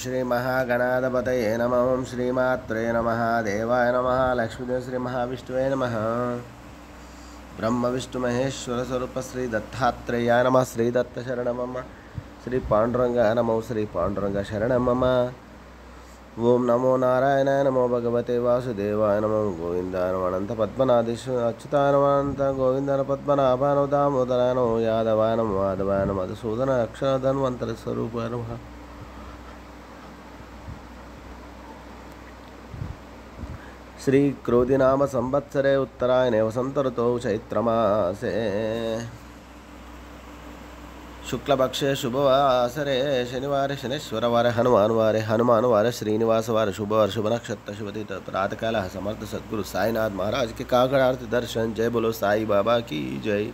श्री महागणाधिपतये नमः। ओं श्रीमात्रे नमः। देवाय नमः। लक्ष्मीदेव श्री महाविष्णुवे नमः। ब्रह्म विष्णु महेश्वर स्वरूप श्री दत्तात्रेयाय नमः। श्री दत्त शरण मम। श्री पांडुरंगाय नमो। श्री पांडुरंग शरण मम। ओं नमो नारायणाय नमो भगवते वासुदेवाय नमो। गोविंदाय नमो अनंत पद्मनाभेश्वर अच्युताय नमो अनंत गोविंदाय पद्मनाभाय नमो दामोदराय नमो यादवाय नमो माधवाय नमो मधुसूदन अक्षर धन्वंतर स्वरूपाय नमः। श्री क्रोधिनाम संवत्सरे उत्तरायणे वसंत ऋतौ चैत्रमासे शुक्लपक्षे शुभवासरे शनिवारे शनेश्वरवारे हनुमानवारे हनुमानवारे श्रीनिवासवारे शुभवार शुभ नक्षत्र शुभतिथ प्रातःकाल समर्थ सद्गुरु साईनाथ महाराज के काकड़ आरती दर्शन। जय बोलो साई बाबा की जय।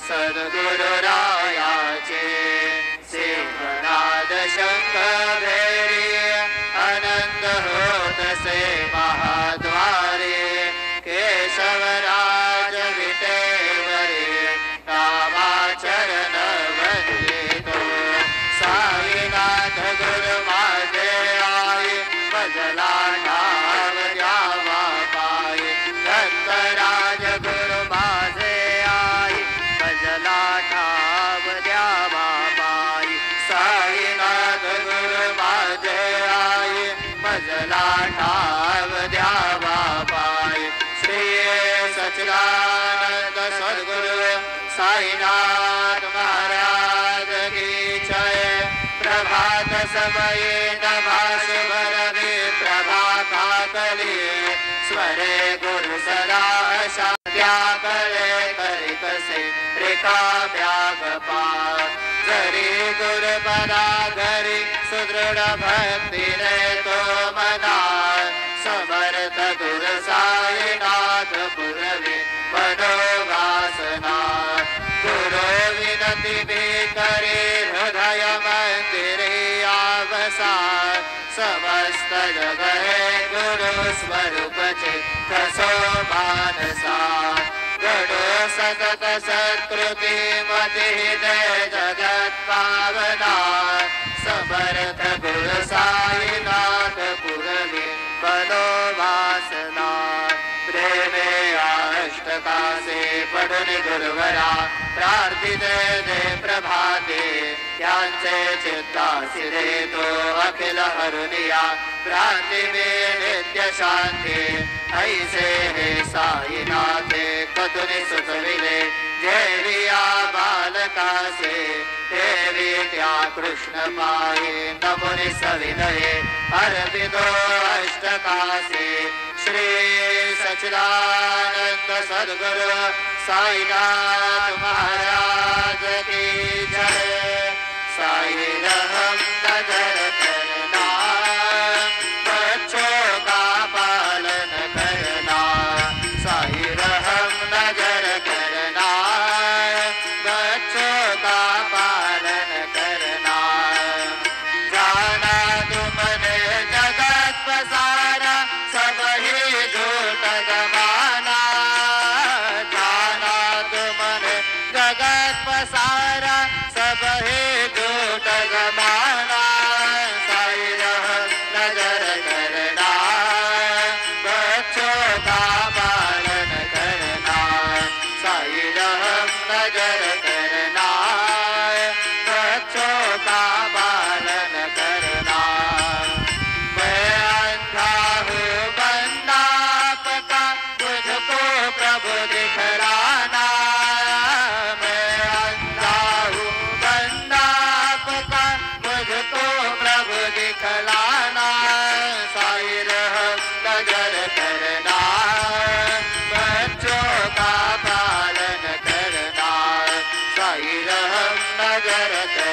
सद्गुरु रायाचे सिंहनाद शंख भेरी आनंद होत से महाद्वारे केशवराज विटेवरे रामाचरण वंदितो साईनाथ गुरु माझे आई भजला नाम द्यावा पायी दत्तराज गुरु माझे आई भजला ठाव द्यावा पायी साईनाथ गुरु माझे आई भजला ठाव द्यावा पायी। श्री सच्चिदानंद सद्गुरु साईनाथ महाराज की जय। प्रभात समये नभास भरवे प्रभा काकली स्वरे गुरु सदा शांत्या करे करी कसे रेखा व्याग पार जरी गुरु पदा घरी सुदृढ़ भक्ति रे तो मना समर्थ गुरु साईनाथ पुरवे मनोवासना गुरु विनती भी करे हृदय मंदिरे आवसा समस्त जग है गुरु स्वरूप चित्त मानसा गणो सतत सत्कृति मति हृदय जगत पावना समर्थ गुरु साईनाथ पुरवे मनोवासना प्रेमे अष्टका से पढ़ुनि गुरुवरा प्रार्थिते दे प्रभाते यांचे चित्तासी दे तो अखिल हरुनिया भ्रांति में नित्य शांति ऐसे है साईनाथे कतुनि सुख मिले जय रिया बालका से देवी त्या कृष्ण पाए नमुनि सविनये अर्पितो अष्टका से श्री सच्चिदानंद सद्गुरु साईनाथ महाराज की जय। साई रहम नजर करना बच्चों का पालन करना साई रहम नजर करना बच्चों का पालन करना जाना तुमने जगत पसारा सब ही झूठ गमाना जाना तुमने जगत पसारा सब ही झूठ गमाना साई रहम नजर करना बच्चों का पालन करना साई रहम नजर करना बच्चों का पालन करना। मैं अंधा हूँ बंदा आपका मुझको प्रभु दिखलाना मैं अंधा हूँ बंदा आपका मुझको प्रभु दिखलाना साई रहम नजर करना बच्चों का पालन करना साई रहम नजर करना।